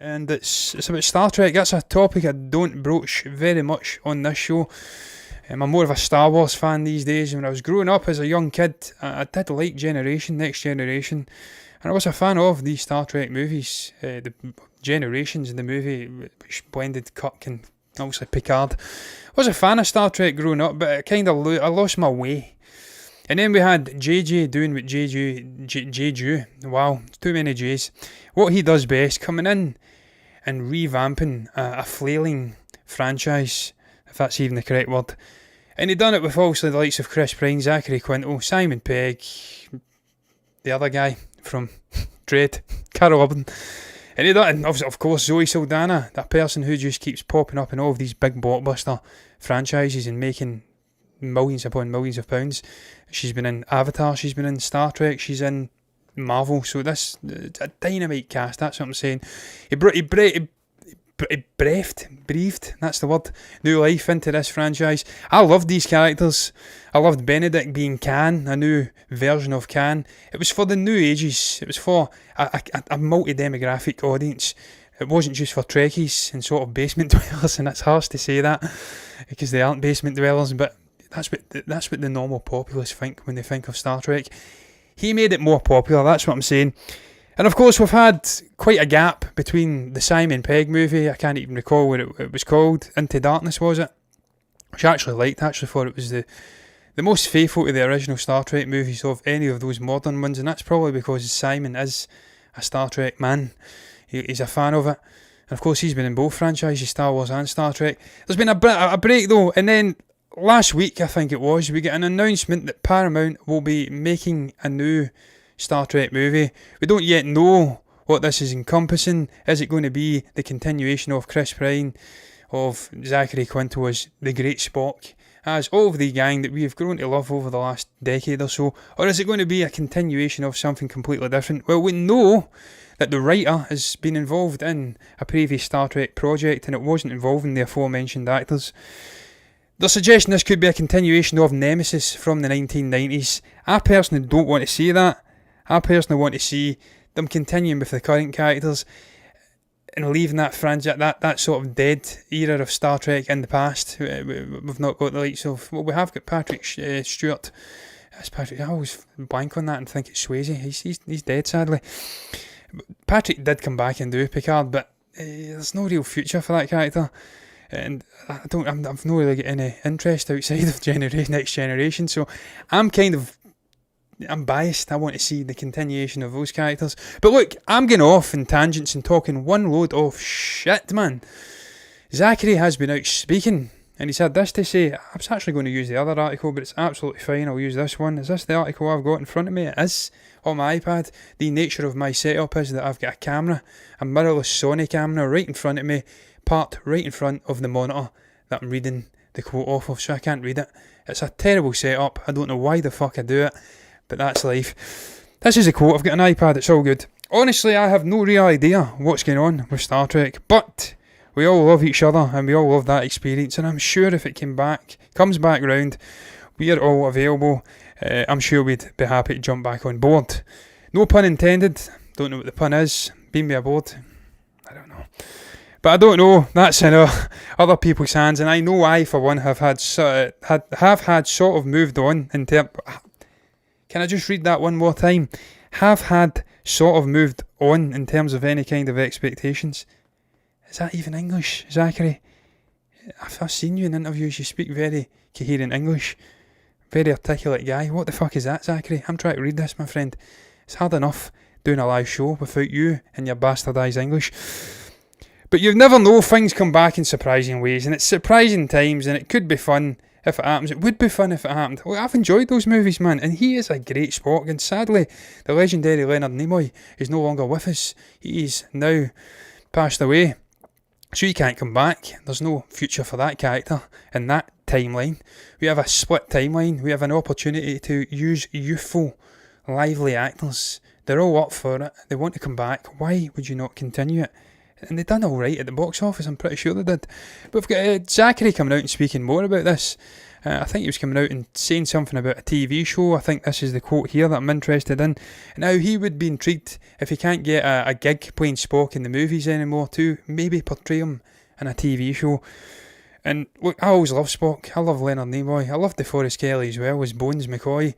and it's about Star Trek. That's a topic I don't broach very much on this show. I'm more of a Star Wars fan these days. When I was growing up as a young kid, I did like Next Generation, and I was a fan of these Star Trek movies. The Generations in the movie, which blended Kirk and obviously Picard. I was a fan of Star Trek growing up, but I lost my way. And then we had JJ doing what JJ, wow, too many J's. What he does best, coming in and revamping a flailing franchise, if that's even the correct word. And he done it with obviously the likes of Chris Pine, Zachary Quinto, Simon Pegg, the other guy from Dread, Carol Urban. And he done it, of course, Zoe Saldana, that person who just keeps popping up in all of these big blockbuster franchises and making millions upon millions of pounds. She's been in Avatar, she's been in Star Trek, she's in Marvel. So this a dynamite cast. That's what I'm saying. He breathed, that's the word, new life into this franchise. I loved these characters. I loved Benedict being Khan, a new version of Khan. It was for the new ages. It was for a multi-demographic audience. It wasn't just for Trekkies and sort of basement dwellers, and it's harsh to say that because they aren't basement dwellers, but that's what the normal populace think when they think of Star Trek. He made it more popular, that's what I'm saying. And of course, we've had quite a gap between the Simon Pegg movie, I can't even recall what it was called, Into Darkness, was it? Which I actually liked. I actually thought it was the most faithful to the original Star Trek movies of any of those modern ones, and that's probably because Simon is a Star Trek man. He's a fan of it. And of course, he's been in both franchises, Star Wars and Star Trek. There's been a break though, and then last week, I think it was, we get an announcement that Paramount will be making a new Star Trek movie. We don't yet know what this is encompassing. Is it going to be the continuation of Chris Pine, of Zachary Quinto as the Great Spock, as all of the gang that we have grown to love over the last decade or so, or is it going to be a continuation of something completely different? Well, we know that the writer has been involved in a previous Star Trek project, and it wasn't involving the aforementioned actors. They're suggesting this could be a continuation of Nemesis from the 1990s. I personally don't want to see that. I personally want to see them continuing with the current characters and leaving that franchise, that sort of dead era of Star Trek in the past. We've not got the likes of, well, we have got Patrick Stewart. I always blank on that and think it's Swayze. He's dead, sadly. Patrick did come back and do Picard, but there's no real future for that character. And I've not really got any interest outside of Next Generation, so I'm biased. I want to see the continuation of those characters. But look, I'm going off in tangents and talking one load of shit, man. Zachary has been out speaking, and he's had this to say. I was actually going to use the other article, but it's absolutely fine. I'll use this one. Is this the article I've got in front of me? It is, on my iPad. The nature of my setup is that I've got a camera, a mirrorless Sony camera right in front of me, parked right in front of the monitor that I'm reading the quote off of, so I can't read it. It's a terrible setup. I don't know why the fuck I do it, but that's life. This is a quote. I've got an iPad, it's all good. Honestly, I have no real idea what's going on with Star Trek, but we all love each other and we all love that experience, and I'm sure if it comes back round, we are all available. I'm sure we'd be happy to jump back on board. No pun intended. Don't know what the pun is. Beam me aboard. I don't know. But I don't know, that's in other people's hands, and I know I, for one, have had sort of moved on in terms. Can I just read that one more time? Have had sort of moved on in terms of any kind of expectations. Is that even English, Zachary? I've seen you in interviews, you speak very coherent English. Very articulate guy. What the fuck is that, Zachary? I'm trying to read this, my friend. It's hard enough doing a live show without you and your bastardised English. But you never know, things come back in surprising ways, and it's surprising times, and it could be fun if it happens. It would be fun if it happened. Well, I've enjoyed those movies, man, and he is a great Spock, and sadly, the legendary Leonard Nimoy is no longer with us. He is now passed away, so he can't come back. There's no future for that character in that timeline. We have a split timeline. We have an opportunity to use youthful, lively actors. They're all up for it. They want to come back. Why would you not continue it? And they done alright at the box office, I'm pretty sure they did. But we've got Zachary coming out and speaking more about this. I think he was coming out and saying something about a TV show. I think this is the quote here that I'm interested in. Now, he would be intrigued if he can't get a gig playing Spock in the movies anymore to maybe portray him in a TV show. And look, I always loved Spock. I love Leonard Nimoy. I loved DeForest Kelly as well as Bones McCoy.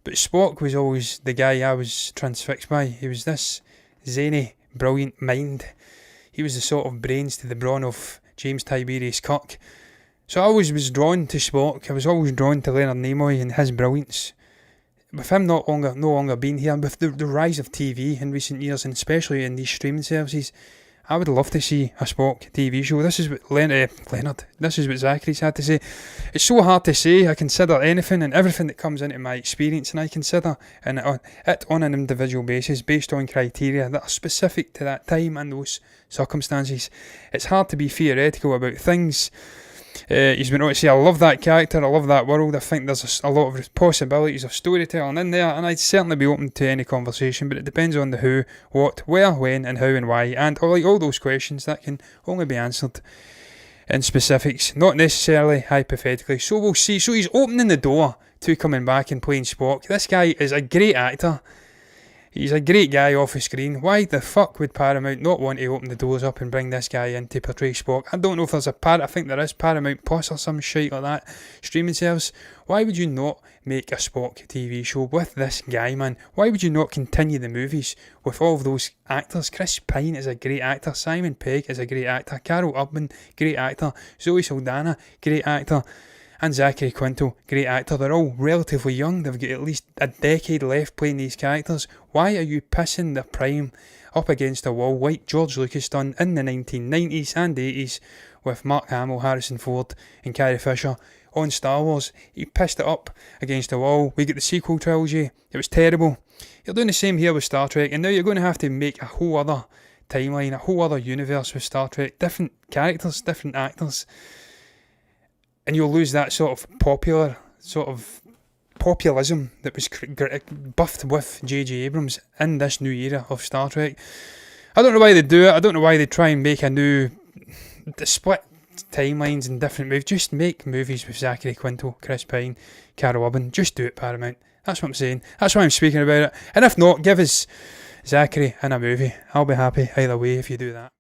But Spock was always the guy I was transfixed by. He was this zany, brilliant mind. He was the sort of brains to the brawn of James Tiberius Kirk. So I always was drawn to Spock. I was always drawn to Leonard Nimoy and his brilliance. With him no longer being here, with the rise of TV in recent years, and especially in these streaming services, I would love to see a Spock TV show. This is what Leonard, this is what Zachary's had to say. It's so hard to say. I consider anything and everything that comes into my experience, and I consider it on an individual basis, based on criteria that are specific to that time and those circumstances. It's hard to be theoretical about things. He's been able to say, I love that character, I love that world, I think there's a lot of possibilities of storytelling in there, and I'd certainly be open to any conversation, but it depends on the who, what, where, when, and how and why, and all those questions that can only be answered in specifics, not necessarily hypothetically. So we'll see. So he's opening the door to coming back and playing Spock. This guy is a great actor. He's a great guy off the screen. Why the fuck would Paramount not want to open the doors up and bring this guy in to portray Spock? I don't know if there's I think there is Paramount Plus or some shit like that streaming service. Why would you not make a Spock TV show with this guy, man? Why would you not continue the movies with all of those actors? Chris Pine is a great actor. Simon Pegg is a great actor. Carol Urban, great actor. Zoe Saldana, great actor. And Zachary Quinto, great actor. They're all relatively young. They've got at least a decade left playing these characters. Why are you pissing their prime up against a wall like George Lucas done in the 1990s and 80s with Mark Hamill, Harrison Ford and Carrie Fisher on Star Wars? He pissed it up against a wall. We get the sequel trilogy. It was terrible. You're doing the same here with Star Trek, and now you're going to have to make a whole other timeline, a whole other universe with Star Trek. Different characters, different actors. And you'll lose that sort of populism that was buffed with J.J. Abrams in this new era of Star Trek. I don't know why they do it. I don't know why they try and make split timelines and different movies. Just make movies with Zachary Quinto, Chris Pine, Carol Urban. Just do it, Paramount. That's what I'm saying. That's why I'm speaking about it. And if not, give us Zachary in a movie. I'll be happy either way if you do that.